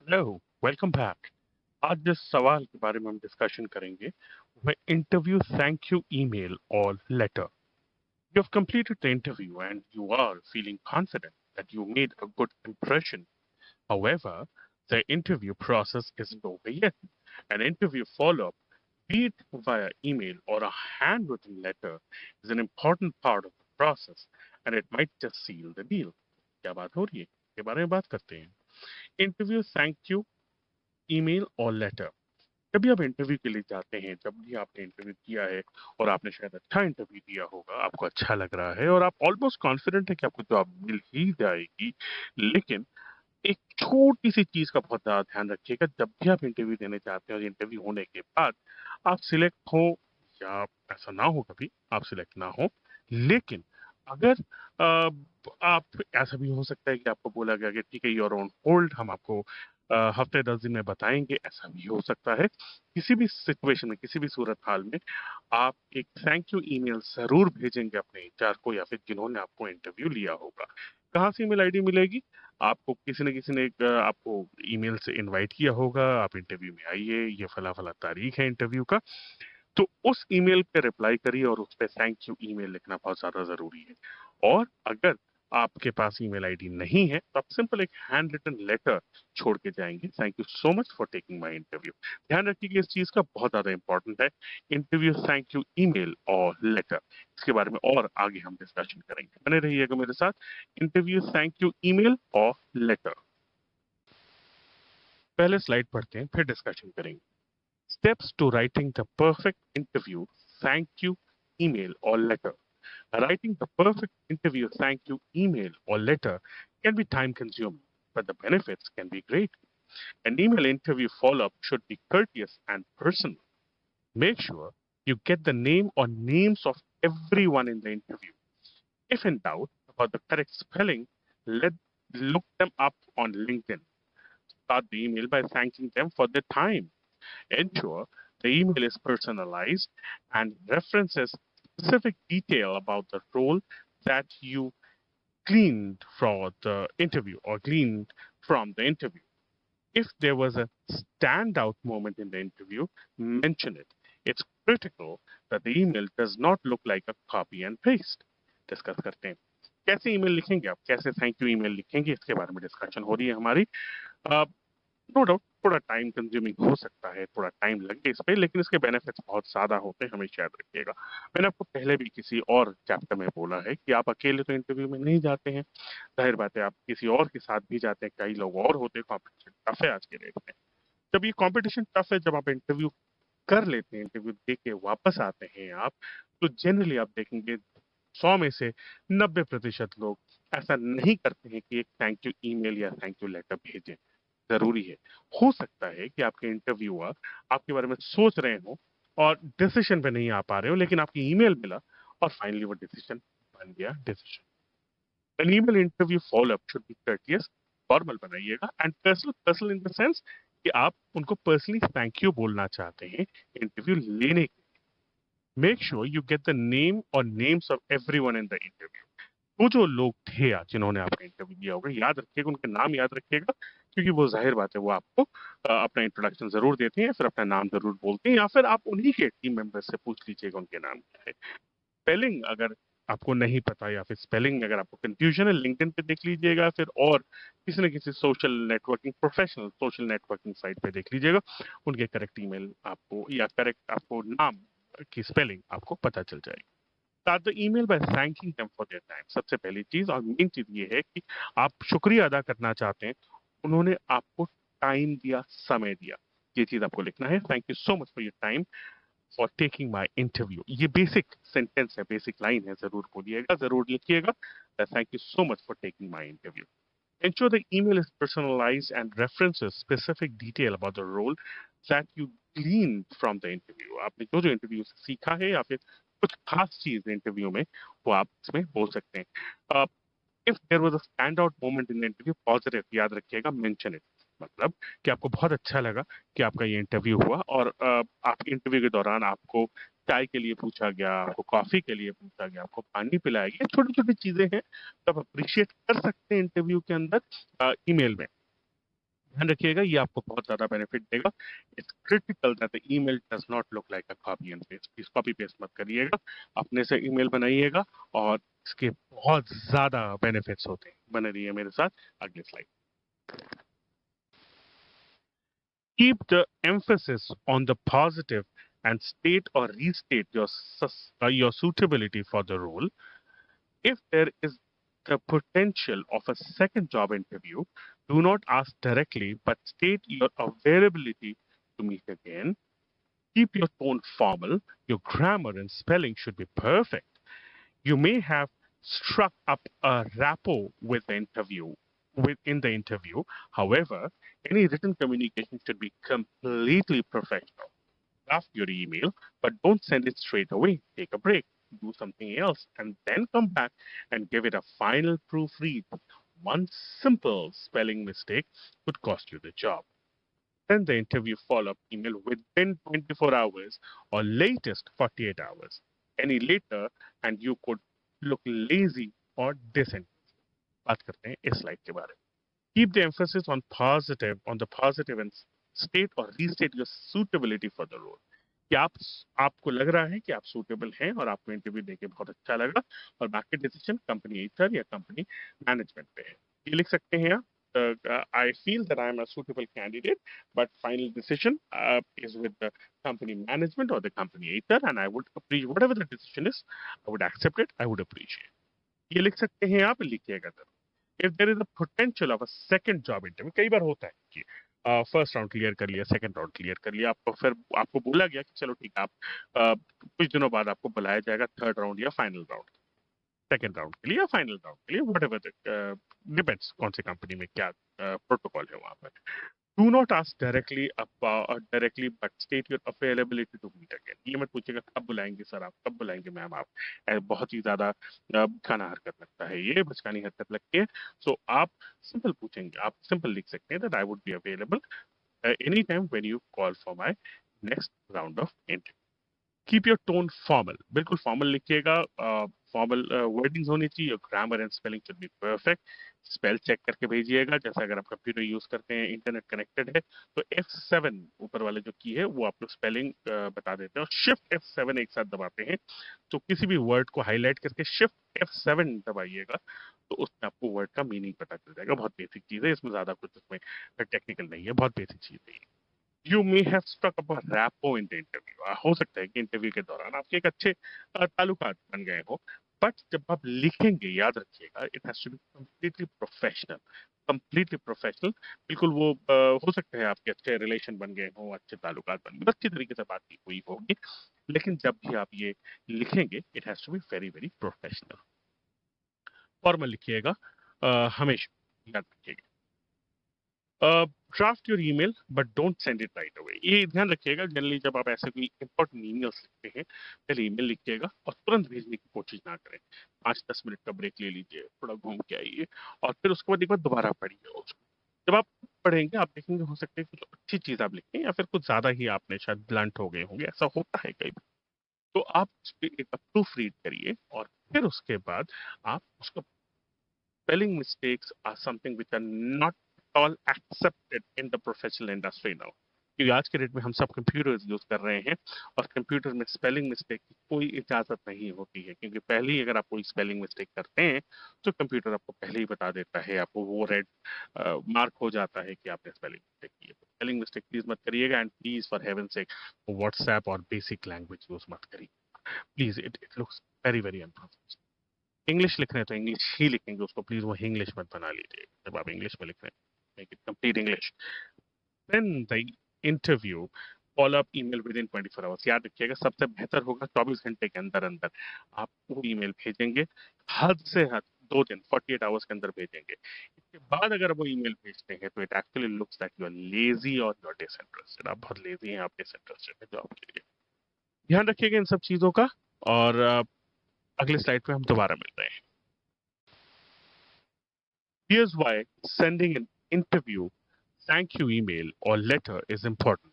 Hello, welcome back. आज जिस सवाल के बारे में हम डिस्कशन करेंगे वह इंटरव्यू थैंक यू ईमेल और letter. You have completed the interview and you are feeling confident that you made a good impression. However, the interview process isn't over yet. An interview follow-up, be it via email or a handwritten letter, is an important part of the process and it might just seal the deal. क्या बात हो रही है? के बारे में बात करते हैं। इंटरव्यू थैंक यू ईमेल और लेटर। जब भी आप इंटरव्यू के लिए जाते हैं, जब भी आपने इंटरव्यू किया है और आपने शायद अच्छा इंटरव्यू दिया होगा, आपको अच्छा लग रहा है और आप ऑलमोस्ट कॉन्फिडेंट है कि आपको जॉब मिल ही जाएगी, लेकिन एक छोटी-सी चीज़ का बहुत ज़्यादा ध्यान रखिएगा जब भी आप इंटरव्यू देने जाते हैं और इंटरव्यू होने के बाद आप सिलेक्ट हो या ऐसा ना हो कभी, आप सिलेक्ट ना हो, लेकिन अगर आप ऐसा भी हो सकता है कि आपको बोला गया कि ठीक है यू आर ऑन होल्ड, हम आपको हफ्ते 10 दिन में बताएँगे, ऐसा भी हो सकता है। किसी भी सिचुएशन में, किसी भी सूरत हाल में आप एक थैंक यू ईमेल ज़रूर भेजेंगे अपने एचआर को या फिर जिन्होंने आपको इंटरव्यू लिया होगा। कहाँ से ईमेल आईडी मिलेगी? आपको किसी न किसी ने एक आपको ईमेल से इनवाइट किया होगा, आप इंटरव्यू में आइए, ये फला-फला तारीख है इंटरव्यू का। तो उस ईमेल पे रिप्लाई करिए और उस पे थैंक यू ईमेल लिखना बहुत ज़्यादा ज़रूरी है। और अगर आपके पास ईमेल आईडी नहीं है, तो आप सिंपल एक हैंड रिटन लेटर छोड़ के जाएँगे, thank you so much for taking my interview. ध्यान रखिए इस चीज़ का बहुत ज़्यादा इम्पोर्टेंट है, इंटरव्यू थैंक यू ईमेल और लेटर। इसके बारे में और आगे हम डिस्कशन करेंगे। बने रहिएगा मेरे साथ, इंटरव्यू थैंक यू ईमेल और लेटर। पहले स्लाइड पढ़ते हैं, फिर डिस्कशन करेंगे। Steps to writing the perfect interview thank you email or letter. Writing the perfect interview thank you email or letter can be time consuming, but the benefits can be great. An email interview follow up should be courteous and personal. Make sure you get the name or names of everyone in the interview. If in doubt about the correct spelling, let look them up on LinkedIn. Start the email by thanking them for their time. Ensure the email is personalized and references specific detail about the role that you gleaned from the interview or gleaned from the interview. If there was a standout moment in the interview, mention it. It's critical that the email does not look like a copy and paste. Discuss करते हैं कैसे email लिखेंगे आप कैसे thank you email लिखेंगे इसके बारे में डिस्कशन हो रही है हमारी नो डाउट थोड़ा टाइम कंज्यूमिंग हो सकता है, थोड़ा टाइम लगे इस पे, लेकिन इसके बेनिफिट्स बहुत ज़्यादा होते हैं, हमेशा याद रखिएगा। मैंने आपको पहले भी किसी और चैप्टर में बोला है कि आप अकेले तो इंटरव्यू में नहीं जाते हैं, ज़ाहिर बात है आप किसी और के साथ भी जाते हैं, कई लोग और होते हैं, कॉम्पिटिशन टफ है आज के डेट में। जब ये कॉम्पिटिशन टफ है, जब आप इंटरव्यू कर लेते हैं, इंटरव्यू दे के वापस आते हैं आप, तो जनरली आप देखेंगे 100 में से 90% लोग ऐसा नहीं करते हैं कि एक थैंक यू ईमेल या थैंक यू लेटर भेजें। ज़रूरी है। हो सकता है कि आपके इंटरव्यूअर आपके बारे में सोच रहे हों और डिसीजन पे नहीं आ पा रहे हो, लेकिन आपकी ईमेल मिला और फाइनली वो डिसीजन बन गया decision. An email interview follow-up should be courteous, formal बनाइएगा and personal personal in the sense कि आप उनको पर्सनली थैंक यू बोलना चाहते हैं इंटरव्यू लेने के। Make sure you get the name or names of everyone in the interview. वो जो लोग थे आज जिन्होंने आपका इंटरव्यू दिया होगा याद रखिएगा उनके नाम याद रखिएगा क्योंकि वो जाहिर बात है वो आपको अपना इंट्रोडक्शन जरूर देते हैं फिर अपना नाम जरूर बोलते हैं या फिर आप उन्हीं के टीम मेंबर से पूछ लीजिएगा उनके नाम क्या है स्पेलिंग अगर आपको नहीं पता या फिर स्पेलिंग में अगर आपको कंफ्यूजन है लिंक्डइन पे देख लीजिएगा फिर और किसी न किसी social networking professional social networking site पे देख लीजिएगा उनके करेक्ट ईमेल आपको या करेक्ट आपको नाम की स्पेलिंग आपको पता चल जाएगी start the email by thanking them for their time सबसे पहली चीज और मेन चीज ये है कि आप शुक्रिया अदा करना चाहते हैं उन्होंने आपको टाइम दिया समय दिया ये चीज आपको लिखना है thank you so much for your time for taking my interview ये बेसिक सेंटेंस है बेसिक लाइन है जरूर बोलिएगा जरूर लिखिएगा thank you so much for taking my interview ensure the email is personalized and references specific detail about the role that you gleaned from the interview आपने जो जो इंटरव्यू से सीखा है या फिर कुछ खास चीज इंटरव्यू में वो आप इसमें बोल सकते हैं if there was a stand out moment in the interview positive याद रखिएगा मेंशन इट मतलब कि आपको बहुत अच्छा लगा कि आपका ये इंटरव्यू हुआ और आपके इंटरव्यू के दौरान आपको चाय के लिए पूछा गया आपको कॉफी के लिए पूछा गया आपको पानी पिलाया गया छोटी छोटी चीजें हैं तब अप्रिशिएट कर सकते हैं इंटरव्यू के अंदर ईमेल में ध्यान रखिएगा, ये आपको बहुत ज्यादा बेनिफिट देगा। It's critical that the email does not look like a copy and paste. Please copy paste मत करिएगा, अपने से ईमेल बनाइएगा और इसके बहुत ज्यादा बेनिफिट्स होते हैं। बने रहिए मेरे साथ। अगले slide. Keep the emphasis on the positive and state or restate your suitability for the role. If there is the potential of a second job interview, do not ask directly, but state your availability to meet again. Keep your tone formal. Your grammar and spelling should be perfect. You may have struck up a rapport within the interview. However, any written communication should be completely professional. Draft your email, but don't send it straight away. Take a break, do something else, and then come back and give it a final proofread. One simple spelling mistake could cost you the job. Send the interview follow-up email within 24 hours or latest 48 hours. Any later, and you could look lazy or disinterested. बात करते हैं इस slide के बारे में। Keep the emphasis on the positive and state or restate your suitability for the role. कि आपको लग रहा है कि आप सूटेबल हैं और आपको इंटरव्यू देके बहुत अच्छा लगा, और बाकी डिसीजन कंपनी एचआर या कंपनी मैनेजमेंट पे है। ये लिख सकते हैं आप, I feel that I am a suitable candidate, but final decision is with the company management or the company HR, and I would appreciate whatever the decision is, I would accept it, I would appreciate. ये लिख सकते हैं आप, लिखिएगा जरूर। If there is a potential of a second job interview, कई बार होता है कि फर्स्ट राउंड क्लियर कर लिया, सेकंड राउंड क्लियर कर लिया, आपको फिर आपको बोला गया कि चलो ठीक है, आप कुछ दिनों बाद आपको बुलाया जाएगा थर्ड राउंड या फाइनल राउंड, सेकंड राउंड के लिए या फाइनल राउंड के लिए, वट एवर डिपेंड्स कौन सी कंपनी में क्या प्रोटोकॉल है वहां पर। Do not ask directly but state your availability to meet again. ये मत पूछेगा कब बुलाएंगे सर आप, कब बुलाएंगे मैम आप। बहुत ही ज्यादा बचकाना हरकत लगता है, ये बचकानी हरकत लगती है। सो आप सिंपल पूछेंगे, आप सिंपल लिख सकते हैं that I would be available any time when you call for my next round of interview. Keep your tone formal, बिल्कुल फॉर्मल लिखिएगा, फॉर्मल वर्डिंग्स होनी चाहिए, grammar and spelling should be perfect. Spell check करके भेजिएगा, जैसे अगर आप computer use करते हैं, इंटरनेट कनेक्टेड है, तो F7 ऊपर वाले जो की है वो आपको स्पेलिंग बता देते हैं, और शिफ्ट F7 एक साथ दबाते हैं, तो किसी भी वर्ड को हाईलाइट करके शिफ्ट F7 दबाइएगा, तो उसमें आपको वर्ड का मीनिंग पता चल जाएगा। बहुत बेसिक चीज है, इसमें ज्यादा कुछ इसमें टेक्निकल नहीं है, बहुत बेसिक चीज है। You may have struck up a rapport in the interview. हो सकता है कि इंटरव्यू के दौरान आपके एक अच्छे ताल्लुकात बन गए हो, बट जब आप लिखेंगे याद रखिएगा, it has to be completely professional. Completely professional, बिल्कुल वो हो सकता है आपके अच्छे रिलेशन बन गए हों, अच्छे ताल्लुकात बन गए, अच्छी तरीके से बात की हुई होगी, लेकिन जब भी आप ये लिखेंगे, it has to be very very professional. Formal लिखिएगा हमेशा, याद रखिएगा। Draft your email but don't send it right away. ये ध्यान रखिएगा, जनरली जब आप ऐसे कोई इंपॉर्टेंट ईमेल्स लिखते हैं, पहले ईमेल लिखिएगा और तुरंत भेजने की कोशिश ना करें। 5-10 मिनट का ब्रेक ले लीजिए, थोड़ा घूम के आइए, और फिर उसके बाद एक बार दोबारा पढ़िए उसको। जब आप पढ़ेंगे, आप देखेंगे हो सकता है कुछ अच्छी चीज आप लिखें, या फिर कुछ ज्यादा ही आपने शायद ब्लंट हो गए होंगे, ऐसा होता है कई बार। तो आप उस पे एक प्रूफ रीड करिए, और फिर उसके बाद आप उसको, spelling mistakes are something which are not at all accepted in the professional industry now. क्योंकि आज के डेट में हम सब कंप्यूटर्स यूज कर रहे हैं, और कंप्यूटर में स्पेलिंग मिस्टेक की कोई इजाजत नहीं होती है, क्योंकि पहले ही अगर आप कोई स्पेलिंग मिस्टेक करते हैं, तो कंप्यूटर आपको पहले ही बता देता है, आपको वो रेड मार्क हो जाता है कि आपने स्पेलिंग मिस्टेक की है। तो स्पेलिंग मिस्टेक प्लीज मत करिएगा, and please for heaven sec WhatsApp और बेसिक लैंग्वेज यूज मत करिए please. It looks very very unprofessional. English लिख रहे हैं तो इंग्लिश ही लिखेंगे उसको, प्लीज वो इंग्लिश मत बना लीजिए जब आप इंग्लिश में लिख रहे हैं, make it complete English. Then the interview follow up email within 24 hours. याद रखिएगा, सबसे बेहतर होगा 24 घंटे के अंदर अंदर आप वो ईमेल भेजेंगे, हद से हद 2 दिन 48 आवर्स के अंदर भेजेंगे। इसके बाद अगर वो ईमेल भेजते हैं, तो it actually looks that you are lazy और यू आर डिसइंटरेस्टेड। आप बहुत लेजी हैं, आप डिसइंटरेस्टेड हैं जॉब के लिए। ध्यान रखिएगा इन सब चीजों का, और अगले स्लाइड पे हम दोबारा मिल रहे हैं। Here's why sending an interview thank you email or letter is important.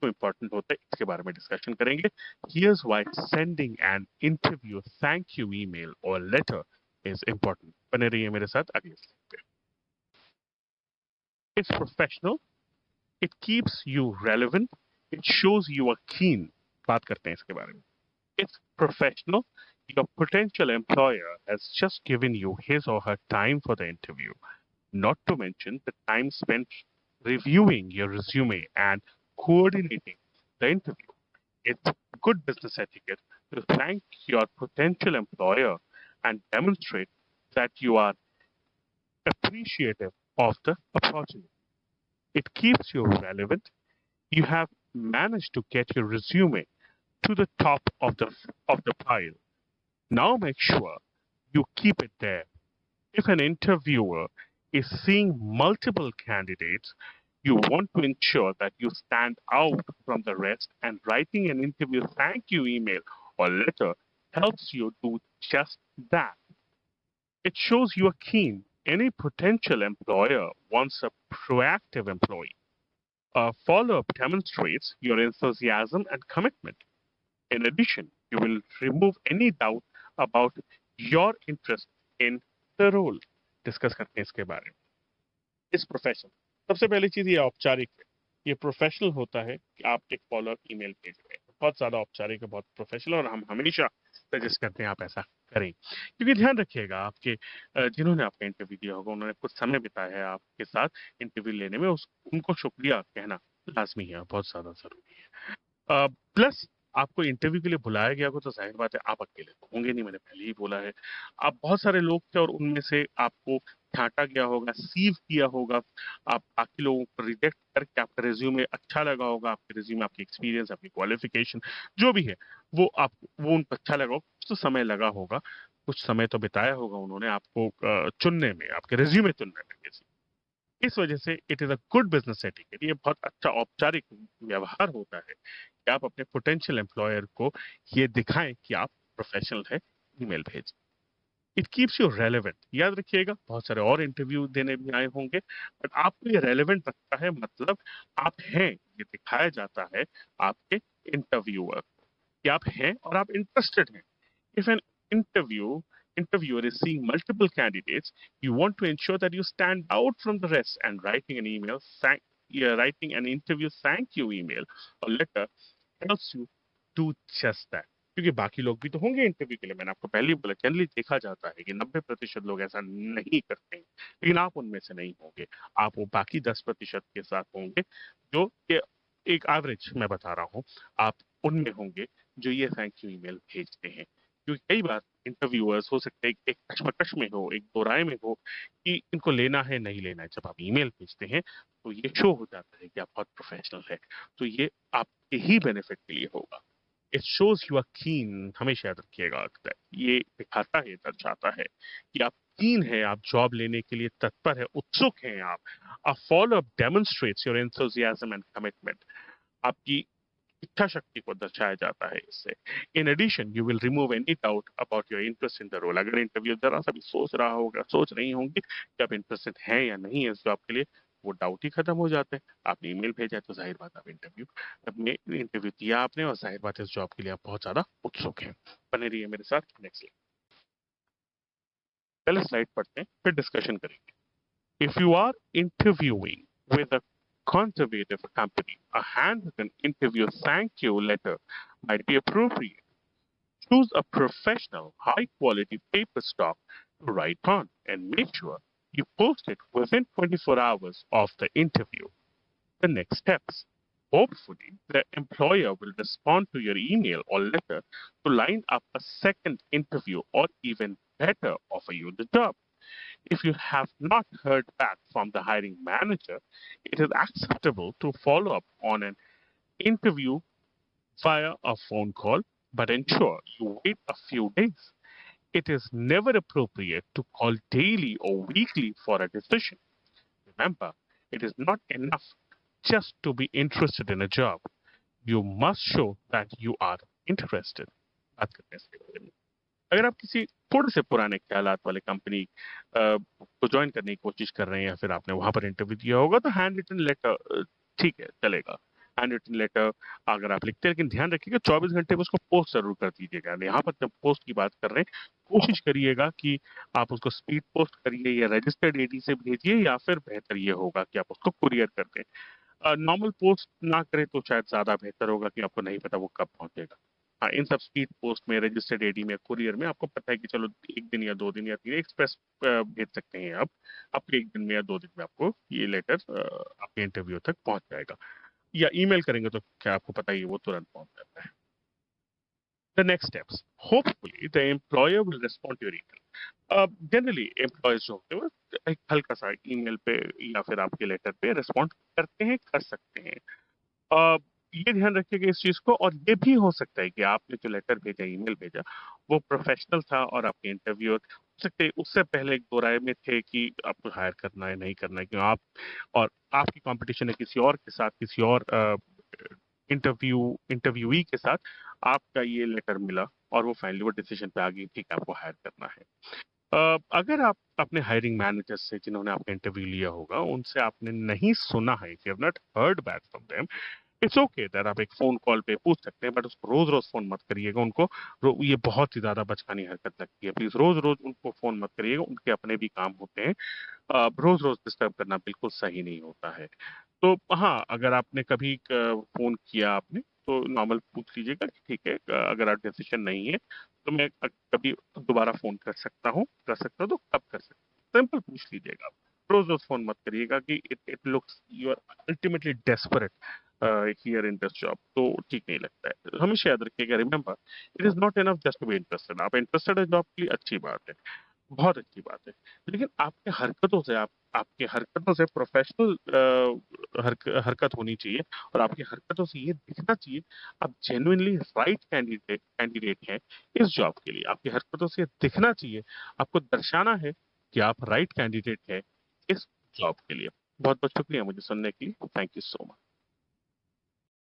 तो important होता है, इसके बारे में डिस्कशन करेंगे। Here's why sending an interview thank you email or letter is important. बने रहिए मेरे साथ अगले स्लाइड पे। It's professional. It keeps you relevant. It shows you are keen. बात करते हैं इसके बारे में. It's professional. Your potential employer has just given you his or her time for the interview, not to mention the time spent reviewing your resume and coordinating the interview. It's good business etiquette to thank your potential employer and demonstrate that you are appreciative of the opportunity. It keeps you relevant. You have managed to get your resume to the top of the pile. Now make sure you keep it there. If an interviewer is seeing multiple candidates, you want to ensure that you stand out from the rest, and writing an interview thank you email or letter helps you do just that. It shows you are keen. Any potential employer wants a proactive employee. A follow-up demonstrates your enthusiasm and commitment. In addition, you will remove any doubt about your interest in the role. Discuss करते हैं इसके बारे में. इस professional, सबसे पहली चीज ये औपचारिक है. ये प्रोफेशनल होता है कि आप एक फॉलोअप ईमेल भेज रहे हैं. बहुत ज्यादा औपचारिक है, बहुत प्रोफेशनल, और हम हमेशा सजेस्ट करते हैं आप ऐसा करें. क्योंकि ध्यान रखिएगा, आपके जिन्होंने आपका इंटरव्यू दिया होगा, उन्होंने कुछ समय बिताया है आपके साथ इंटरव्यू लेने में, उनको शुक्रिया कहना लाजमी है, बहुत ज्यादा जरूरी है. प्लस आपको इंटरव्यू के लिए बुलाया गया हो तो जाहिर बात है आप अकेले तो होंगे नहीं, मैंने पहले ही बोला है. आप बहुत सारे लोग थे और उनमें से आपको छांटा गया होगा, सीव किया होगा. आप बाकी लोगों को रिजेक्ट करके आपका रिज्यूमे अच्छा लगा होगा, आपके रिज्यूमे, आपकी एक्सपीरियंस, आपकी क्वालिफिकेशन जो भी है वो उनको अच्छा लगा होगा. कुछ तो समय लगा होगा, कुछ समय तो बिताया होगा उन्होंने आपको चुनने में, आपके रिज्यूमे चुनने में. इस वजह से it is a good business etiquette. ये बहुत अच्छा औपचारिक व्यवहार होता है कि आप अपने पोटेंशियल एम्प्लॉयर को ये दिखाएं कि आप प्रोफेशनल है, ईमेल भेज. It keeps you relevant. याद रखिएगा, बहुत सारे और इंटरव्यू देने भी आए होंगे, बट आपको ये रेलेवेंट रखता है, मतलब आप हैं, ये दिखाया जाता है आपके इंटरव्यूअर कि आप हैं और आप इंटरेस्टेड हैं. If an interviewer is seeing multiple candidates, you want to ensure that you stand out from the rest, and writing an interview thank you email or letter helps you do just that. क्योंकि बाकी लोग भी तो होंगे interview के लिए. मैंने आपको पहले ही बोला, जनरली देखा जाता है कि 90% लोग ऐसा नहीं करते हैं, लेकिन आप उनमें से नहीं होंगे. आप वो बाकी 10% के साथ होंगे जो एक एवरेज मैं बता रहा हूँ, आप उनमें होंगे जो ये थैंक यू ईमेल भेजते हैं. क्योंकि कई बार इंटरव्यूअर्स हो सकते हैं एक कश्मकश में हो, एक दो राय में हो कि इनको लेना है नहीं लेना है. जब आप ईमेल भेजते हैं तो ये शो हो जाता है कि आप बहुत प्रोफेशनल है. तो ये आपके ही बेनिफिट के लिए होगा. इट शोज यू आर कीन. हमेशा याद रखिएगा, ये दिखाता है, दर्शाता है कि आप कीन है, आप जॉब लेने के लिए तत्पर है, उत्सुक हैं आप. A follow up demonstrates your enthusiasm and commitment. आपकी इच्छा शक्ति को दर्शाया जाता है इससे. In addition, you will remove any doubt about your interest in the role. अगर इंटरव्यू जरा सा भी सोच रही होंगी कि आप इंटरेस्टेड हैं या नहीं है इस जॉब के लिए, वो डाउट ही खत्म हो जाते हैं. आपने ईमेल भेजा है तो जाहिर बात आप इंटरव्यू दिया आपने, और जाहिर बात इस जॉब के लिए आप बहुत ज्यादा उत्सुक हैं. बने रहिए मेरे साथ. नेक्स्ट पहले स्लाइड पढ़ते हैं, फिर डिस्कशन करेंगे. If you are interviewing with a conservative company, a handwritten interview thank you letter might be appropriate. Choose a professional, high quality paper stock to write on, and make sure you post it within 24 hours of the interview. The next steps. Hopefully, the employer will respond to your email or letter to line up a second interview, or even better, offer you the job. If you have not heard back from the hiring manager, it is acceptable to follow up on an interview via a phone call, but ensure you wait a few days. It is never appropriate to call daily or weekly for a decision. Remember, it is not enough just to be interested in a job. You must show that you are interested. बात करते हैं इसके बारे में. अगर आप किसी थोड़े से पुराने ख्यालात वाले कंपनी को ज्वाइन करने की कोशिश कर रहे हैं, या फिर आपने वहां पर इंटरव्यू दिया होगा, तो हैंड रिटन लेटर ठीक है, चलेगा. हैंड रिटन लेटर अगर आप लिखते हैं, लेकिन ध्यान रखिएगा 24 घंटे में उसको पोस्ट जरूर कर दीजिएगा। यहाँ पर जब पोस्ट की बात कर रहे हैं, कोशिश करिएगा कि आप उसको स्पीड पोस्ट करिए या रजिस्टर्ड एडी से भेजिए, या फिर बेहतर ये होगा कि आप उसको कुरियर कर दें। नॉर्मल पोस्ट ना करें तो शायद ज्यादा बेहतर होगा, कि आपको नहीं पता वो कब पहुंचेगा। हाँ, इन सब स्पीड पोस्ट में, रजिस्टर्ड एडी में, कुरियर में आपको पता है कि चलो 1 दिन या 2 दिन या 3 एक्सप्रेस भेज सकते हैं आप। आपके 1 दिन में या 2 दिन में आपको ये लेटर आपके इंटरव्यू तक पहुंच जाएगा। या ईमेल करेंगे तो क्या आपको पता ही है, वो तुरंत पहुंच जाता है। The next steps. Hopefully, the employer will respond to your email. Generally employees जो होते हैं वो एक हल्का सा ईमेल पे या फिर आपके लेटर पे रिस्पॉन्ड करते हैं, कर सकते हैं। अ, ये ध्यान रखिएगा इस चीज को। और ये भी हो सकता है कि आपने जो लेटर भेजा, ईमेल भेजा, वो प्रोफेशनल था और आपके इंटरव्यूअर हो सकते हैं उससे पहले एक दो राय में थे कि आपको हायर करना है नहीं करना है, क्यों आप और आपकी कंपटीशन है किसी और के साथ, किसी और इंटरव्यूई के साथ। आपका ये लेटर मिला और वो फाइनली वो डिसीजन पे आ गई, ठीक है आपको हायर करना है। अगर आप अपने हायरिंग मैनेजर से, जिन्होंने आपका इंटरव्यू लिया होगा, उनसे आपने नहीं सुना है, if you have not heard back from them, it's okay that आप एक फोन कॉल पे पूछ सकते हैं, बट उसको रोज रोज फोन मत करिएगा उनको। ये बहुत ही ज्यादा बचकानी हरकत लगती है। प्लीज रोज रोज उनको फोन मत करिएगा, उनके अपने भी काम होते हैं। रोज रोज डिस्टर्ब करना बिल्कुल सही नहीं होता है। तो हाँ, अगर आपने कभी फोन किया आपने, तो नॉर्मल पूछ लीजिएगा कि ठीक है, अगर आप डिसीजन नहीं है तो मैं कभी दोबारा फोन कर सकता हूँ तो कब कर सकता हूँ, सिंपल पूछ लीजिएगा। रोज रोज फोन मत करिएगा कि it it looks you are ultimately desperate here in this job, तो ठीक नहीं लगता है। हमेशा याद रखिएगा, remember, it is not enough just to be interested. आप इंटरेस्टेड है जॉब के लिए, अच्छी बात है, बहुत अच्छी बात है, लेकिन आपके हरकतों से प्रोफेशनल हरकत होनी चाहिए। और आपकी हरकतों से ये दिखना चाहिए आप जेन्युइनली राइट कैंडिडेट हैं इस जॉब के लिए। आपकी हरकतों से ये दिखना चाहिए, आपको दर्शाना है कि आप राइट कैंडिडेट हैं इस जॉब के लिए। बहुत बहुत शुक्रिया मुझे सुनने के लिए। Thank you so much.